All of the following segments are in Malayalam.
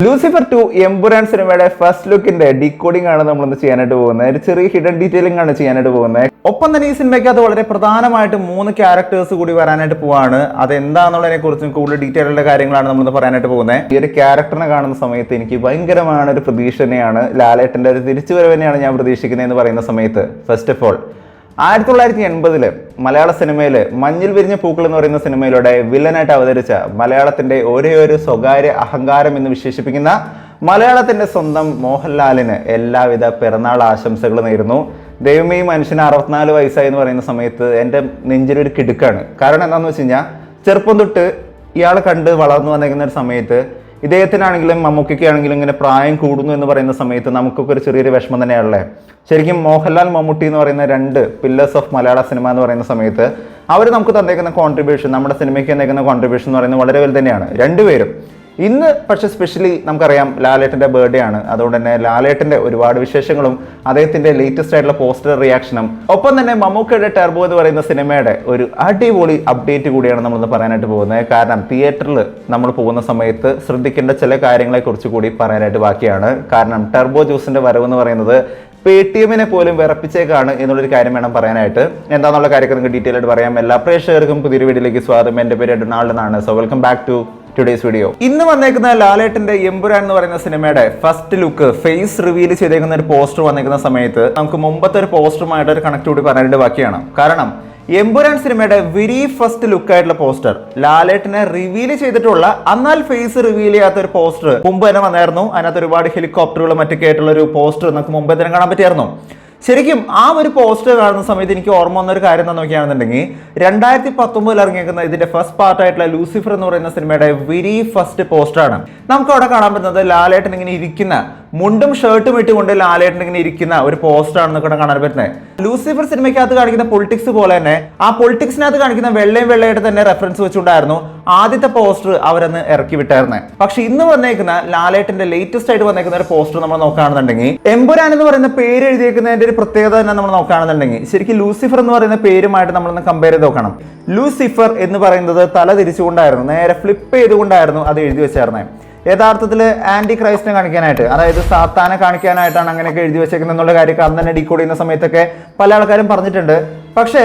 ലൂസിഫർ 2 എമ്പുരാൻ സിനിമയുടെ ഫസ്റ്റ് ലുക്കിന്റെ ഡീകോഡിംഗ് ആണ് നമ്മൾ ചെയ്യാനായിട്ട് പോകുന്നത്. ഒരു ചെറിയ ഹിഡൻ ഡീറ്റെയിലിംഗ് ആണ് ചെയ്യാനായിട്ട് പോകുന്നത്. ഒപ്പം തന്നെ ഈ സിനിമയ്ക്ക് അത് വളരെ പ്രധാനമായിട്ട് 3 ക്യാരക്ടേഴ്സ് കൂടി വരാനായിട്ട് പോവാണ്. അത് എന്താണെന്നുള്ളതിനെ കുറിച്ചും കൂടുതൽ ഡീറ്റെയിൽ ഉള്ള കാര്യങ്ങളാണ് നമ്മൾ പറയാനായിട്ട് പോകുന്നത്. ഈ ഒരു ക്യാരക്ടറിനെ കാണുന്ന സമയത്ത് എനിക്ക് ഭയങ്കരமான ഒരു പ്രതീക്ഷ തന്നെയാണ്. ലാലേട്ടന്റെ ഒരു തിരിച്ചുവരവ് തന്നെയാണ് ഞാൻ പ്രതീക്ഷിക്കുന്നത് എന്ന് പറയുന്ന സമയത്ത് ഫസ്റ്റ് ഓഫ് ഓൾ 1980 മലയാള സിനിമയിൽ മഞ്ഞിൽ വിരിഞ്ഞ പൂക്കൾ എന്ന് പറയുന്ന സിനിമയിലൂടെ വില്ലനായിട്ട് അവതരിച്ച മലയാളത്തിന്റെ ഒരേ ഒരു സ്വകാര്യ അഹങ്കാരം എന്ന് വിശേഷിപ്പിക്കുന്ന മലയാളത്തിന്റെ സ്വന്തം മോഹൻലാലിന് എല്ലാവിധ പിറന്നാൾ ആശംസകൾ നേരുന്നു. ദൈവമേ, മനുഷ്യന് 64 വയസ്സായി എന്ന് പറയുന്ന സമയത്ത് എൻ്റെ നെഞ്ചിലൊരു കിടുക്കാണ്. കാരണം എന്താണെന്ന് വെച്ച് കഴിഞ്ഞാൽ ചെറുപ്പം തൊട്ട് ഇയാൾ കണ്ട് വളർന്നു വന്നിരിക്കുന്ന ഒരു സമയത്ത് ഇദ്ദേഹത്തിനാണെങ്കിലും മമ്മൂക്കയ്ക്കാണെങ്കിലും ഇങ്ങനെ പ്രായം കൂടുന്നു എന്ന് പറയുന്ന സമയത്ത് നമുക്കൊക്കെ ഒരു ചെറിയൊരു വിഷമം തന്നെയാണല്ലേ. ശരിക്കും മോഹൻലാൽ മമ്മൂട്ടി എന്ന് പറയുന്ന 2 പില്ലേഴ്സ് ഓഫ് മലയാള സിനിമ എന്ന് പറയുന്ന സമയത്ത് അവർ നമുക്ക് തന്നേക്കുന്ന കോൺട്രിബ്യൂഷൻ, നമ്മുടെ സിനിമയ്ക്ക് തന്നേക്കുന്ന കോൺട്രിബ്യൂഷൻ എന്ന് പറയുന്നത് വളരെ വലുത് തന്നെയാണ് രണ്ടുപേരും. ഇന്ന് പക്ഷേ സ്പെഷ്യലി നമുക്കറിയാം ലാലേട്ടൻ്റെ ബർത്ത്ഡേ ആണ്. അതുകൊണ്ട് തന്നെ ലാലേട്ടൻ്റെ ഒരുപാട് വിശേഷങ്ങളും അദ്ദേഹത്തിൻ്റെ ലേറ്റസ്റ്റ് ആയിട്ടുള്ള പോസ്റ്റർ റിയാക്ഷനും ഒപ്പം തന്നെ മമ്മൂക്കയുടെ ടെർബോ എന്ന് പറയുന്ന സിനിമയുടെ ഒരു അടിപൊളി അപ്ഡേറ്റ് കൂടിയാണ് നമ്മളിന്ന് പറയാനായിട്ട് പോകുന്നത്. കാരണം തിയേറ്ററിൽ നമ്മൾ പോകുന്ന സമയത്ത് ശ്രദ്ധിക്കേണ്ട ചില കാര്യങ്ങളെക്കുറിച്ച് കൂടി പറയാനായിട്ട് ബാക്കിയാണ്. കാരണം ടെർബോ ജ്യൂസിൻ്റെ വരവെന്ന് പറയുന്നത് പേടിഎമ്മിനെ പോലും വിറപ്പിച്ചേക്കാണ് എന്നുള്ളൊരു കാര്യം വേണം പറയാനായിട്ട്. എന്താണെന്നുള്ള കാര്യമൊക്കെ നിങ്ങൾക്ക് ഡീറ്റെയിൽ ആയിട്ട് പറയാം. എല്ലാ പ്രേക്ഷകർക്കും പുതിയൊരു വീഡിയോയിലേക്ക് സ്വാഗതം. എൻ്റെ പേര് ഡൊണാൾഡ് എന്നാണ്. So welcome back to today's video. ഇന്ന് വന്നേക്കുന്ന ലാലേട്ടന്റെ എമ്പുരാൻ എന്ന് പറയുന്ന സിനിമയുടെ ഫസ്റ്റ് ലുക്ക് ഫേസ് റിവീൽ ചെയ്തേക്കുന്ന ഒരു പോസ്റ്റർ വന്നേക്കുന്ന സമയത്ത് നമുക്ക് മുമ്പത്തെ ഒരു പോസ്റ്ററുമായിട്ട് ഒരു കണക്ട് കൂടി പറയാനായിട്ട് ബാക്കിയാണ്. കാരണം എമ്പുരാൻ സിനിമയുടെ വെരി ഫസ്റ്റ് ലുക്ക് ആയിട്ടുള്ള പോസ്റ്റർ ലാലേട്ടനെ റിവീൽ ചെയ്തിട്ടുള്ള എന്നാൽ ഫേസ് റിവീൽ ചെയ്യാത്ത ഒരു പോസ്റ്റർ മുമ്പ് തന്നെ വന്നായിരുന്നു. അതിനകത്ത് ഒരുപാട് ഹെലികോപ്റ്ററുകളും മറ്റൊക്കെ ആയിട്ടുള്ള ഒരു പോസ്റ്റർ നമുക്ക് മുമ്പ് തന്നെ കാണാൻ പറ്റിയായിരുന്നു. ശരിക്കും ആ ഒരു പോസ്റ്റർ കാണുന്ന സമയത്ത് എനിക്ക് ഓർമ്മ വന്ന ഒരു കാര്യം എന്താ നോക്കിയാണെന്നുണ്ടെങ്കിൽ 2019 ഇറങ്ങിയേക്കുന്ന ഇതിന്റെ ഫസ്റ്റ് പാർട്ടായിട്ടുള്ള ലൂസിഫർ എന്ന് പറയുന്ന സിനിമയുടെ വെരി ഫസ്റ്റ് പോസ്റ്ററാണ്. നമുക്ക് അവിടെ കാണാൻ പറ്റുന്നത് ലാലേട്ടൻ ഇങ്ങനെ ഇരിക്കുന്ന മുണ്ടും ഷർട്ടും ഇട്ടുകൊണ്ട് ലാലേട്ടൻ ഇങ്ങനെ ഇരിക്കുന്ന ഒരു പോസ്റ്ററാണ് ഇവിടെ കാണാൻ പറ്റുന്നത്. ലൂസിഫർ സിനിമയ്ക്കകത്ത് കാണിക്കുന്ന പൊളിറ്റിക്സ് പോലെ തന്നെ ആ പൊളിറ്റിക്സിനകത്ത് കാണിക്കുന്ന വെള്ളയായിട്ട് തന്നെ റെഫറൻസ് വെച്ചുകൊണ്ടായിരുന്നു ആദ്യത്തെ പോസ്റ്റർ അവരന്ന് ഇറക്കി വിട്ടായിരുന്നത്. പക്ഷെ ഇന്ന് വന്നേക്കുന്ന ലാലേട്ടന്റെ ലേറ്റസ്റ്റ് ആയിട്ട് വന്നേക്കുന്ന ഒരു പോസ്റ്റർ നമ്മൾ നോക്കുകയാണെന്നുണ്ടെങ്കിൽ എമ്പുരാൻ എന്ന് പറയുന്ന പേര് എഴുതിയേക്കുന്നതിന്റെ ഒരു പ്രത്യേകത തന്നെ നമ്മൾ നോക്കുകയാണെന്നുണ്ടെങ്കിൽ ശരിക്കും ലൂസിഫർ എന്ന് പറയുന്ന പേരുമായിട്ട് നമ്മളൊന്ന് കമ്പയർ ചെയ്ത് നോക്കണം. ലൂസിഫർ എന്ന് പറയുന്നത് തല തിരിച്ചുകൊണ്ടായിരുന്നു, നേരെ ഫ്ലിപ്പ് ചെയ്തുകൊണ്ടായിരുന്നു അത് എഴുതി വെച്ചായിരുന്നത്. യഥാർത്ഥത്തിൽ ആന്റി ക്രൈസ്റ്റിനെ കാണിക്കാനായിട്ട്, അതായത് സാത്താനെ കാണിക്കാനായിട്ടാണ് അങ്ങനെയൊക്കെ എഴുതി വെച്ചേക്കുന്നത് എന്നുള്ള കാര്യമൊക്കെ അന്ന് തന്നെ ഡീകോഡ് ചെയ്യുന്ന സമയത്തൊക്കെ പല ആൾക്കാരും പറഞ്ഞിട്ടുണ്ട്. പക്ഷേ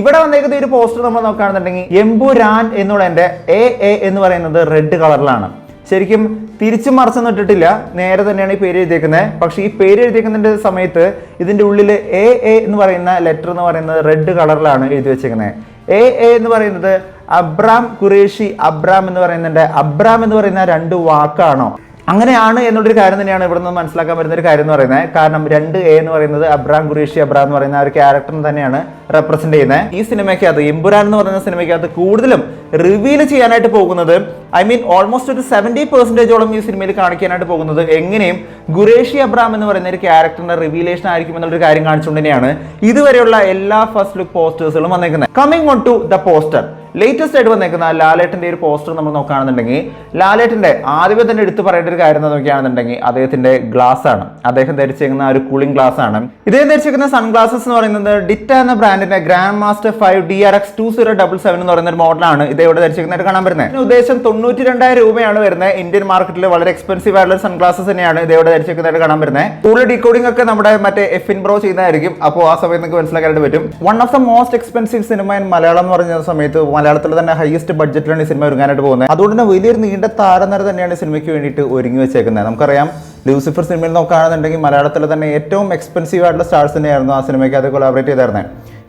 ഇവിടെ വന്നേക്കുന്ന ഒരു പോസ്റ്റർ നമ്മൾ നോക്കുകയാണെന്നുണ്ടെങ്കിൽ എമ്പുരാൻ എന്നുള്ളതിന്റെ എ എന്ന് പറയുന്നത് റെഡ് കളറിലാണ്. ശരിക്കും തിരിച്ചു മറിച്ചൊന്നും ഇട്ടിട്ടില്ല, നേരെ തന്നെയാണ് ഈ പേര് എഴുതിയേക്കുന്നത്. പക്ഷേ ഈ പേര് എഴുതിയേക്കുന്നതിന്റെ സമയത്ത് ഇതിന്റെ ഉള്ളിൽ എ എന്ന് പറയുന്ന ലെറ്റർ എന്ന് പറയുന്നത് റെഡ് കളറിലാണ് എഴുതി വെച്ചേക്കുന്നത്. എ എന്ന് പറയുന്നത് അബ്രാം ഖുറേഷി അബ്രാം എന്ന് പറയുന്നുണ്ട്. അബ്രാം എന്ന് പറയുന്ന 2 വാക്കാണോ? അങ്ങനെയാണ് എന്നുള്ളൊരു കാര്യം തന്നെയാണ് ഇവിടെ നിന്ന് മനസ്സിലാക്കാൻ വരുന്ന ഒരു കാര്യം എന്ന് പറയുന്നത്. കാരണം 2 എന്ന് പറയുന്നത് അബ്രാം ഖുറേഷി അബ്രാം എന്ന് പറയുന്ന ഒരു ക്യാരക്ടറിന് തന്നെയാണ് റെപ്രസെന്റ് ചെയ്യുന്നത്. ഈ സിനിമയ്ക്കകത്ത് എമ്പുരാൻ എന്ന് പറയുന്ന സിനിമയ്ക്കകത്ത് കൂടുതലും റിവീൽ ചെയ്യാനായിട്ട് പോകുന്നത്, ഐ മീൻ ഓൾമോസ്റ്റ് ഒരു 70% ഈ സിനിമയിൽ കാണിക്കാനായിട്ട് പോകുന്നത് എങ്ങനെയും ഖുറേഷി അബ്രാം എന്ന് പറയുന്ന ഒരു ക്യാരക്ടറിന്റെ റിവീലേഷൻ ആയിരിക്കും എന്നുള്ളൊരു കാര്യം കാണിച്ചുകൊണ്ട് തന്നെയാണ് ഇതുവരെയുള്ള എല്ലാ ഫസ്റ്റ് ലുക്ക് പോസ്റ്റേഴ്സുകളും വന്നേക്കുന്നത്. Coming on to the poster, latest ആയിട്ട് വന്നേക്കുന്ന ലാലേട്ടന്റെ ഒരു പോസ്റ്റർ നമ്മൾ നോക്കുകയാണെന്നുണ്ടെങ്കിൽ ലാലേട്ടന്റെ ആദ്യമേ തന്നെ എടുത്തു പറയേണ്ട ഒരു കാര്യം നോക്കുകയാണെന്നുണ്ടെങ്കിൽ അദ്ദേഹത്തിന്റെ ഗ്ലാസ് ആണ്. അദ്ദേഹം ധരിച്ചേക്കുന്ന ഒരു കൂളിംഗ് ഗ്ലാസ് ആണ്. ഇദ്ദേഹം ധരിച്ചേക്കുന്ന സൺഗ്ലാസസ് എന്ന് പറയുന്നത് ഡിറ്റ എന്ന ബ്രാൻഡിന്റെ ഗ്രാൻഡ് മാസ്റ്റർ 5 DRX 2077 എന്ന് പറയുന്ന ഒരു മോഡലാണ് ഇത് ഇവിടെ ധരിച്ചേക്കുന്നതായിട്ട് കാണാൻ വരുന്നത്. ഉദ്ദേശം 92,000 രൂപയാണ് വരുന്നത്. ഇന്ത്യൻ മാർക്കറ്റിൽ വളരെ എക്സ്പെൻസീവ് ആയിട്ടുള്ള സൺഗ്ലാസസ് തന്നെയാണ് ഇത് ഇവിടെ ധരിച്ചേക്കുന്നതായിട്ട് കാണാൻ വരുന്നത്. കൂടുതൽ ഡീകോഡിംഗ് ഒക്കെ നമ്മുടെ മറ്റേ എഫിൻ ബ്രോ ചെയ്യുന്നതായിരിക്കും. അപ്പോൾ ആ സമയത്ത് നിങ്ങൾക്ക് മനസ്സിലാക്കാനായിട്ട് പറ്റും. One of the most expensive cinema in Malayalam എന്ന് പറഞ്ഞ സമയത്ത് മലയാളത്തിൽ തന്നെ ഹയസ്റ്റ് ബഡ്ജറ്റിലാണ് ഈ സിനിമ ഒരുങ്ങാനായിട്ട് പോകുന്നത്. അതുകൊണ്ട് തന്നെ വലിയൊരു നീണ്ട താരനിര തന്നെയാണ് ഈ സിനിമയ്ക്ക് വേണ്ടിയിട്ട് ഒരുങ്ങി വെച്ചേക്കുന്നത്. നമുക്കറിയാം ലൂസിഫർ സിനിമയിൽ നോക്കുകയാണെന്നുണ്ടെങ്കിൽ മലയാളത്തിൽ തന്നെ ഏറ്റവും എക്സ്പെൻസീവ് ആയിട്ടുള്ള സ്റ്റാർസ് തന്നെയായിരുന്നു ആ സിനിമയ്ക്ക് അത് കൊളാബറേറ്റ് ചെയ്തായിരുന്നത്.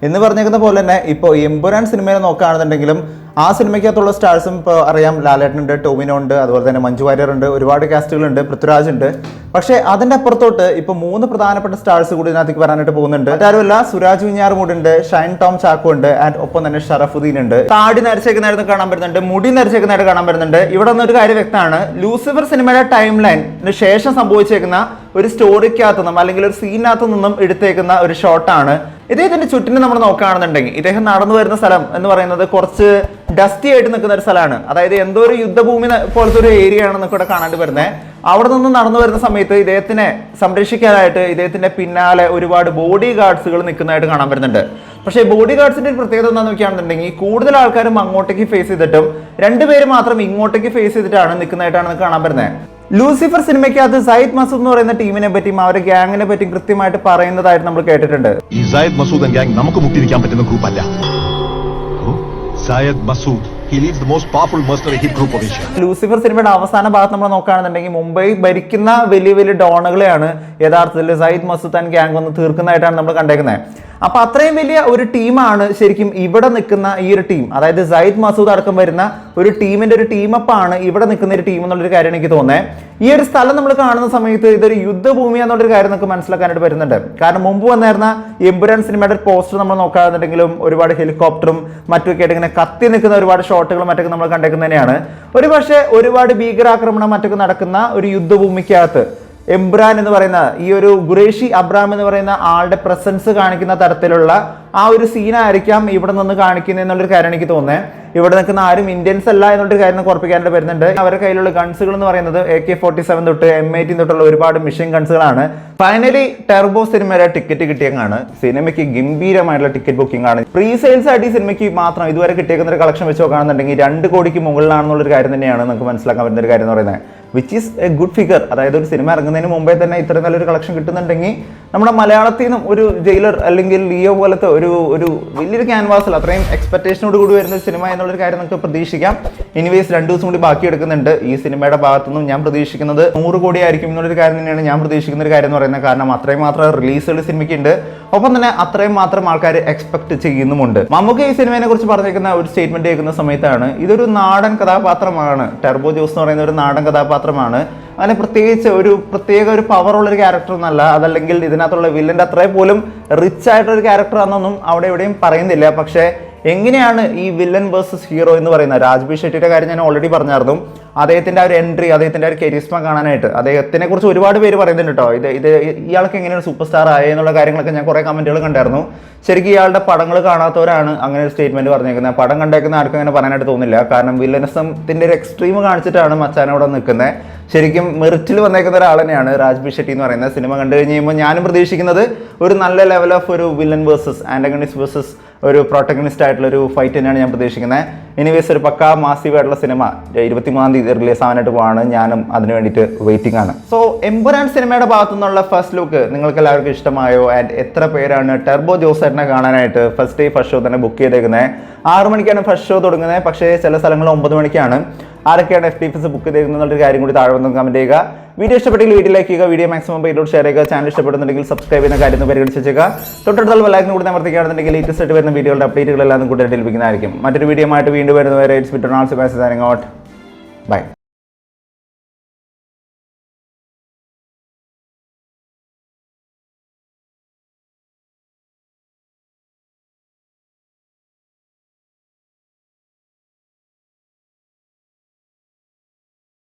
എന്ന് പറഞ്ഞേക്കുന്ന പോലെ തന്നെ ഇപ്പോൾ എമ്പുരാൻ സിനിമയിൽ നോക്കുകയാണെന്നുണ്ടെങ്കിലും ആ സിനിമയ്ക്കകത്തുള്ള സ്റ്റാർസും ഇപ്പോൾ അറിയാം, ലാലേട്ടനുണ്ട്, ടോവിനോ ഉണ്ട്, അതുപോലെ തന്നെ മഞ്ജു വാര്യർ ഉണ്ട്, ഒരുപാട് കാസ്റ്റുകളുണ്ട്, പൃഥ്വിരാജ് ഉണ്ട്. പക്ഷേ അതിന്റെ അപ്പുറത്തോട്ട് ഇപ്പൊ 3 പ്രധാനപ്പെട്ട സ്റ്റാർസ് കൂടി ഇതിനകത്തേക്ക് വരാനായിട്ട് പോകുന്നുണ്ട്. മറ്റാരുമല്ല, സുരാജ് വെഞ്ഞാറുമൂട് ഉണ്ട്, ഷൈൻ ടോം ചാക്കോ ഉണ്ട്, ആൻഡ് ഒപ്പം തന്നെ ഷറഫുദ്ദീൻ ഉണ്ട്. താടി നരച്ചേക്കുന്നതായിട്ട് കാണാൻ വരുന്നുണ്ട്, മുടി നരച്ചേക്കുന്നതായിട്ട് കാണാൻ വരുന്നുണ്ട്. ഇവിടെ നിന്ന് ഒരു കാര്യം വ്യക്തമാണ്, ലൂസിഫർ സിനിമയുടെ ടൈം ലൈനിന് ശേഷം സംഭവിച്ചേക്കുന്ന ഒരു സ്റ്റോറിക്കകത്തു നിന്നും അല്ലെങ്കിൽ ഒരു സീനകത്തു നിന്നും എടുത്തേക്കുന്ന ഒരു ഷോട്ടാണ്. ഇദ്ദേഹത്തിന്റെ ചുറ്റിനും നമ്മൾ നോക്കുകയാണെന്നുണ്ടെങ്കിൽ ഇദ്ദേഹം നടന്നു വരുന്ന സ്ഥലം എന്ന് പറയുന്നത് കുറച്ച് ഡസ്റ്റി ആയിട്ട് നിൽക്കുന്ന ഒരു സ്ഥലമാണ്. അതായത് എന്തോ ഒരു യുദ്ധഭൂമി പോലത്തെ ഒരു ഏരിയ ആണ് നമുക്ക് ഇവിടെ കാണാണ്ട് വരുന്നത്. അവിടെ നിന്ന് നടന്നു വരുന്ന സമയത്ത് ഇദ്ദേഹത്തിനെ സംരക്ഷിക്കാനായിട്ട് ഇദ്ദേഹത്തിന്റെ പിന്നാലെ ഒരുപാട് ബോഡി ഗാർഡ്സുകൾ നിൽക്കുന്നതായിട്ട് കാണാൻ വരുന്നുണ്ട്. പക്ഷേ ബോഡി ഗാർഡ്സിന്റെ ഒരു പ്രത്യേകത എന്താണെന്ന് നോക്കുകയാണെന്നുണ്ടെങ്കിൽ കൂടുതൽ ആൾക്കാരും അങ്ങോട്ടേക്ക് ഫേസ് ചെയ്തിട്ടും 2 പേര് മാത്രം ഇങ്ങോട്ടേക്ക് ഫേസ് ചെയ്തിട്ടാണ് നിൽക്കുന്നതായിട്ടാണ് കാണാൻ വരുന്നത്. ലൂസിഫർ സിനിമയ്ക്കകത്ത് സയ്യിദ് മസൂദ് എന്ന് പറയുന്ന ടീമിനെ പറ്റിയും അവരുടെ ഗ്യാങ്ങിനെ പറ്റിയും കൃത്യമായിട്ട് പറയുന്നതായിട്ട് നമ്മൾ കേട്ടിട്ടുണ്ട്. ഈ സയ്യിദ് മസൂദ് ഗ്യാങ് നമുക്ക് മുട്ടിരിക്കാൻ പറ്റുന്ന ഗ്രൂപ്പ് അല്ല. Syed Masood he leads the most powerful mercenary hit group of Asia. Lucifer സിനിമയുടെ അവസാന ഭാഗത്ത് നമ്മൾ നോക്കുകയാണെന്നുണ്ടെങ്കിൽ മുംബൈ ഭരിക്കുന്ന വലിയ വലിയ ഡോണുകളെയാണ് യഥാർത്ഥത്തിൽ സയ്യിദ് മസൂദ് ആൻഡ് ഗ്യാങ് ഒന്ന് തീർക്കുന്നതായിട്ടാണ് നമ്മൾ കണ്ടേക്കുന്നത്. അപ്പൊ അത്രയും വലിയ ഒരു ടീമാണ് ശരിക്കും ഇവിടെ നിൽക്കുന്ന ഈ ഒരു ടീം, അതായത് സയ്യിദ് മസൂദ് അടക്കം വരുന്ന ഒരു ടീമിന്റെ ഒരു ടീമപ്പാണ് ഇവിടെ നിൽക്കുന്ന ഒരു ടീം എന്നുള്ളൊരു കാര്യം എനിക്ക് തോന്നുന്നത്. ഈ ഒരു സ്ഥലം നമ്മൾ കാണുന്ന സമയത്ത് ഇതൊരു യുദ്ധഭൂമി എന്നുള്ളൊരു കാര്യം നമുക്ക് മനസ്സിലാക്കാനായിട്ട് വരുന്നുണ്ട്. കാരണം മുമ്പ് വന്നിരുന്ന എമ്പുരാൻ സിനിമയുടെ പോസ്റ്റർ നമ്മൾ നോക്കുകയാണെന്നുണ്ടെങ്കിലും ഒരുപാട് ഹെലികോപ്റ്ററും മറ്റൊക്കെ ആയിട്ട് ഇങ്ങനെ കത്തി നിൽക്കുന്ന ഒരുപാട് ഷോട്ടുകളും മറ്റൊക്കെ നമ്മൾ കണ്ടേക്കുന്നത് തന്നെയാണ്. ഒരുപാട് ഭീകരാക്രമണം മറ്റൊക്കെ നടക്കുന്ന ഒരു യുദ്ധഭൂമിക്കകത്ത് എംബ്രാൻ എന്ന് പറയുന്ന ഈ ഒരു ഖുറേഷി അബ്രാം എന്ന് പറയുന്ന ആളുടെ പ്രസൻസ് കാണിക്കുന്ന തരത്തിലുള്ള ആ ഒരു സീനായിരിക്കാം ഇവിടെ നിന്ന് കാണിക്കുന്നത് എന്നുള്ളൊരു കാര്യം എനിക്ക് തോന്നുന്നത്. ഇവിടെ നിൽക്കുന്ന ആരും ഇന്ത്യൻസ് അല്ല എന്നുള്ളൊരു കാര്യം ഉറപ്പിക്കാനായിട്ട് വരുന്നുണ്ട്. അവരുടെ കയ്യിലുള്ള ഗൺസുകൾ എന്ന് പറയുന്നത് AK-47 തൊട്ട് M18 തൊട്ടുള്ള ഒരുപാട് മിഷൻ ഗൺസുകളാണ്. ഫൈനലി ടെർബോ സിനിമയുടെ ടിക്കറ്റ് കിട്ടിയതാണ്. സിനിമയ്ക്ക് ഗംഭീരമായിട്ടുള്ള ടിക്കറ്റ് ബുക്കിംഗ് ആണ്. പ്രീ സെയിൽസ് ആയിട്ട് ഈ സിനിമയ്ക്ക് മാത്രം ഇതുവരെ കിട്ടിയേക്കുന്ന ഒരു കളക്ഷൻ വെച്ച് നോക്കുകയാണെന്നുണ്ടെങ്കിൽ 2 കോടിക്ക് മുകളിലാണെന്നുള്ളൊരു കാര്യം തന്നെയാണ് നമുക്ക് മനസ്സിലാക്കാൻ പറ്റുന്ന ഒരു കാര്യം എന്ന് പറയുന്നത്. Which is A good figure. അതായത് ഒരു സിനിമ ഇറങ്ങുന്നതിന് മുമ്പേ തന്നെ ഇത്രയും നല്ലൊരു കളക്ഷൻ കിട്ടുന്നുണ്ടെങ്കിൽ നമ്മുടെ മലയാളത്തിൽ നിന്നും ഒരു ജയിലർ അല്ലെങ്കിൽ ലിയോ പോലത്തെ ഒരു വലിയൊരു ക്യാൻവാസിൽ അത്രയും എക്സ്പെക്ടേഷനോട് കൂടി വരുന്ന സിനിമ എന്നുള്ളൊരു കാര്യം നമുക്ക് പ്രതീക്ഷിക്കാം. എനിവേസ് 2 ദിവസം കൂടി ബാക്കി എടുക്കുന്നുണ്ട്. ഈ സിനിമയുടെ ഭാഗത്തുനിന്നും ഞാൻ പ്രതീക്ഷിക്കുന്നത് 100 കോടി ആയിരിക്കും എന്നുള്ളൊരു കാര്യം തന്നെയാണ് ഞാൻ പ്രതീക്ഷിക്കുന്ന ഒരു കാര്യം എന്ന് പറയുന്നത്. കാരണം അത്രയും മാത്രം റിലീസുകൾ സിനിമയ്ക്കുണ്ട്, ഒപ്പം തന്നെ അത്രയും മാത്രം ആൾക്കാർ എക്സ്പെക്ട് ചെയ്യുന്നുമുണ്ട്. നമുക്ക് ഈ സിനിമയെ കുറിച്ച് പറഞ്ഞിരിക്കുന്ന ഒരു സ്റ്റേറ്റ്മെന്റ് കേൾക്കുന്ന സമയത്താണ് ഇതൊരു നാടൻ കഥാപാത്രമാണ്. ടെർബോ ജോസ് എന്ന് പറയുന്ന ഒരു നാടൻ കഥാപാത്രമാണ്. അങ്ങനെ പ്രത്യേക ഒരു പവറുള്ള ഒരു ക്യാരക്ടർ എന്നല്ല, അതല്ലെങ്കിൽ ഇതിനകത്തുള്ള വില്ലന്റെ അത്രയും പോലും റിച്ച് ആയിട്ടൊരു ക്യാരക്ടർ ആണെന്നൊന്നും അവിടെ എവിടെയും പറയുന്നില്ല. പക്ഷേ എങ്ങനെയാണ് ഈ വില്ലൻ വേഴ്സസ് ഹീറോ എന്ന് പറയുന്നത്? രാജ്ബി ഷെട്ടിയുടെ കാര്യം ഞാൻ ഓൾറെഡി പറഞ്ഞായിരുന്നു. അദ്ദേഹത്തിന്റെ ആ ഒരു എൻട്രി, അദ്ദേഹത്തിന്റെ ആ ഒരു കരിസ്മ കാണാനായിട്ട് അദ്ദേഹത്തിനെ കുറിച്ച് ഒരുപാട് പേര് പറയുന്നുണ്ട് കേട്ടോ. ഇയാൾക്ക് എങ്ങനെയാണ് സൂപ്പർ സ്റ്റാർ ആയത് എന്നുള്ള കാര്യങ്ങളൊക്കെ ഞാൻ കുറെ കമന്റുകൾ കണ്ടായിരുന്നു. ശരിക്കും ഇയാളുടെ പടങ്ങൾ കാണാത്തവരാണ് അങ്ങനെ ഒരു സ്റ്റേറ്റ്മെന്റ് പറഞ്ഞേക്കുന്നത്. പടം കണ്ടേക്കുന്ന ആർക്കും അങ്ങനെ പറയാനായിട്ട് തോന്നില്ല. കാരണം വില്ലനിസത്തിന്റെ ഒരു എക്സ്ട്രീം കാണിച്ചിട്ടാണ് മച്ചാനോടെ നിൽക്കുന്നത്. ശരിക്കും മെറിറ്റിൽ വന്നേക്കുന്ന ഒരാൾ തന്നെയാണ് രാജ്ബി ഷെട്ടി എന്ന് പറയുന്നത്. സിനിമ കണ്ടു കഴിഞ്ഞ് കഴിയുമ്പോൾ ഞാനും പ്രതീക്ഷിക്കുന്നത് ഒരു നല്ല ലെവൽ ഓഫ് ഒരു വില്ലൻ വേഴ്സസ് ആന്റഗണിസ്റ്റ് വേഴ്സസ് ഒരു പ്രൊട്ടഗണിസ്റ്റ് ആയിട്ടുള്ള ഒരു ഫൈറ്റ് തന്നെയാണ് ഞാൻ പ്രതീക്ഷിക്കുന്നത്. എനിവേസ് ഒരു പക്കാ മാസീവ് ആയിട്ടുള്ള സിനിമ 23-ാം തീയതി റിലീസ് ആവാനായിട്ട് പോവാണ്. ഞാനും അതിന് വേണ്ടിയിട്ട് വെയിറ്റിംഗ് ആണ്. സോ എമ്പുരാൻ സിനിമയുടെ ഭാഗത്തു നിന്നുള്ള ഫസ്റ്റ് ലുക്ക് നിങ്ങൾക്ക് എല്ലാവർക്കും ഇഷ്ടമായോ? ആൻഡ് എത്ര പേരാണ് ടെർബോ ജോസേട്ടനെ കാണാനായിട്ട് ഫസ്റ്റ് ഡേ ഫസ്റ്റ് ഷോ തന്നെ ബുക്ക് ചെയ്തേക്കുന്നത്? 6 മണിക്കാണ് ഫസ്റ്റ് ഷോ തുടങ്ങുന്നത്, പക്ഷേ ചില സ്ഥലങ്ങളിൽ 9 മണിക്കാണ്. ആരൊക്കെയാണ് FTPs ബുക്ക് ചെയ്തേക്കുന്നൊരു കാര്യം കൂടി താഴെ വന്ന് കമന്റ് ചെയ്യുക. വീഡിയോ ഇഷ്ടപ്പെട്ടെങ്കിൽ വീഡിയോ ലൈക്ക് ചെയ്യുക, വീഡിയോ മാക്സിമം പേരിലോട്ട് ഷെയർ ചെയ്യുക. ചാനൽ ഇഷ്ടപ്പെടുന്നുണ്ടെങ്കിൽ സബ്സ്ക്രൈബ് ചെയ്യുന്ന കാര്യം പരിഗണിച്ചേക്കുക. തൊട്ടടുത്തുള്ള ബെല്ലൈക്കൺ കൂടി അമർത്തിക്കുകയാണെന്നുണ്ടെങ്കിൽ ലേറ്റസ്റ്റ് ആയിട്ട് വരുന്ന വീഡിയോയുടെ അപ്ഡേറ്റുകളെല്ലാം കൂടുതൽ ലഭിക്കുന്നതായിരിക്കും. മറ്റൊരു വീഡിയോ ആയിട്ട് വീണ്ടും വരുന്നവരെ ഇറ്റ്സ് ബൈ.